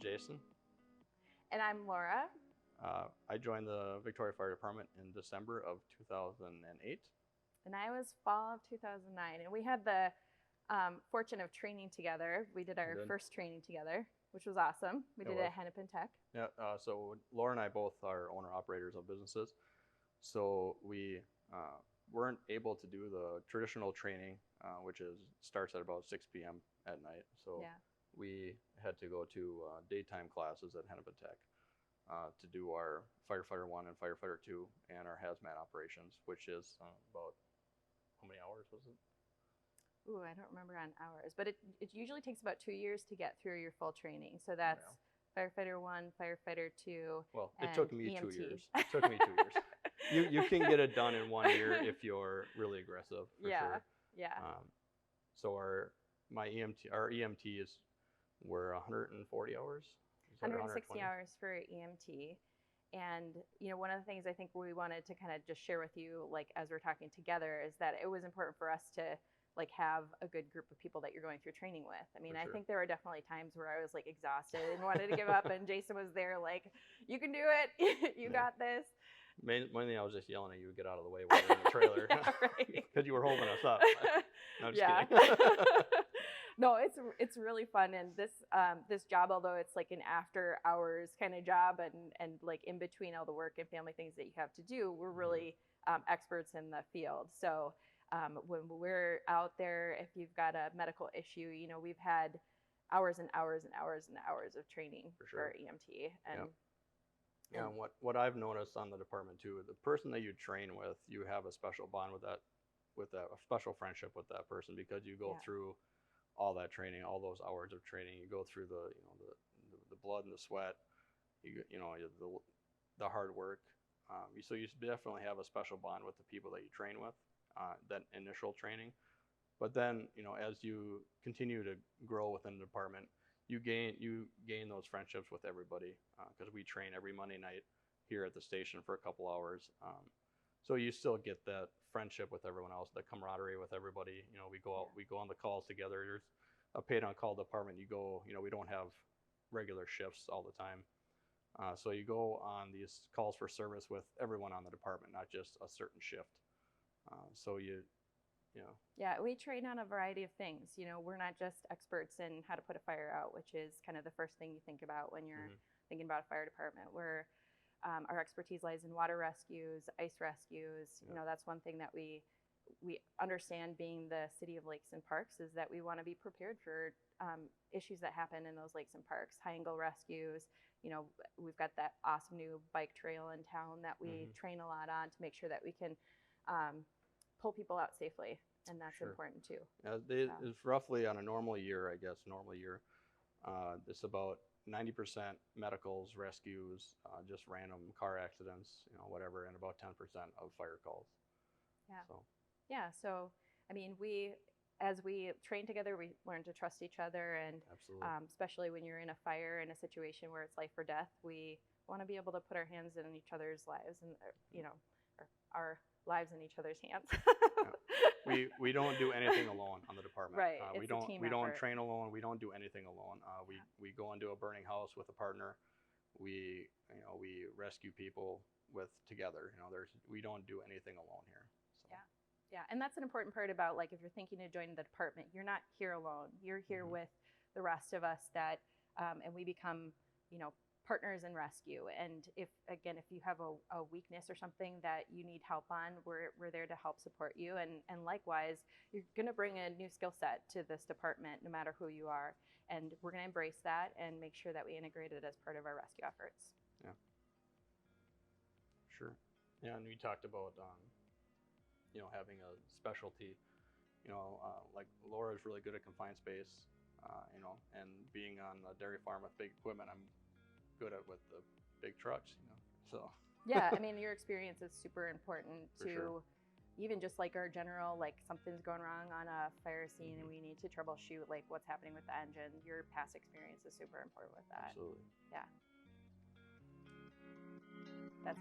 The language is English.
Jason. And I'm Laura. I joined the Victoria Fire Department in December of 2008. And I was fall of 2009. And we had the fortune of training together. We did our first training together, which was awesome. We did it at Hennepin Tech. Yeah, so Laura and I both are owner-operators of businesses. So we weren't able to do the traditional training, which starts at about 6 p.m. at night. So we had to go to daytime classes at Hennepin Tech to do our Firefighter 1 and Firefighter 2 and our hazmat operations, which is about, how many hours was it? Ooh, I don't remember on hours, but it usually takes about 2 years to get through your full training. So that's Firefighter 1, Firefighter 2, well, and it took me EMT. 2 years. It took me 2 years. You can get it done in 1 year if you're really aggressive, for sure. Yeah. So our EMTs were 140 hours. 160 hours for EMT. And, one of the things I think we wanted to kind of just share with you, like, as we're talking together, is that it was important for us to, like, have a good group of people that you're going through training with. I mean, I think there were definitely times where I was, like, exhausted and wanted to give up, and Jason was there, like, you can do it. You got this. Mainly I was just yelling at you to get out of the way while we were in the trailer. Because you were holding us up. No, I'm just kidding. No, it's really fun, and this job, although it's like an after hours kind of job, and like in between all the work and family things that you have to do, we're really experts in the field. So when we're out there, if you've got a medical issue, we've had hours and hours and hours and hours of training for EMT. And what I've noticed on the department too, the person that you train with, you have a special bond with that, a special friendship with that person, because you go through all that training, all those hours of training. You go through the blood and the sweat, the hard work. So you definitely have a special bond with the people that you train with, that initial training. But then, as you continue to grow within the department, you gain those friendships with everybody, because we train every Monday night here at the station for a couple hours. So you still get that friendship with everyone else, the camaraderie with everybody. We go out, we go on the calls together. There's a paid on call department. You go, we don't have regular shifts all the time. So you go on these calls for service with everyone on the department, not just a certain shift. Yeah, we train on a variety of things. We're not just experts in how to put a fire out, which is kind of the first thing you think about when you're thinking about a fire department. Our expertise lies in water rescues, ice rescues. That's one thing that we understand, being the city of lakes and parks, is that we want to be prepared for issues that happen in those lakes and parks. High angle rescues. We've got that awesome new bike trail in town that we train a lot on to make sure that we can pull people out safely, and that's important too. It's roughly on a normal year, it's about 90% medicals, rescues, just random car accidents, whatever, and about 10% of fire calls. So I mean, as we train together, we learn to trust each other, and especially when you're in a fire, in a situation where it's life or death, we want to be able to put our hands in each other's lives, and our lives in each other's hands. We don't do anything alone on the department. Right. We don't train alone. We don't do anything alone. We go into a burning house with a partner. We rescue people together. We don't do anything alone here. So. Yeah, and that's an important part about, like, if you're thinking to join the department, you're not here alone. You're here with the rest of us and we become, partners in rescue. And if you have a weakness or something that you need help on, we're there to help support you. And likewise, you're going to bring a new skill set to this department, no matter who you are. And we're going to embrace that and make sure that we integrate it as part of our rescue efforts. Yeah. Sure. Yeah, and we talked about, having a specialty. Like Laura's really good at confined space, and being on a dairy farm with big equipment, I'm good at with the big trucks, so. Yeah, I mean, your experience is super important to even just like our general, like, something's going wrong on a fire scene and we need to troubleshoot, like, what's happening with the engine. Your past experience is super important with that. Absolutely. Yeah. That's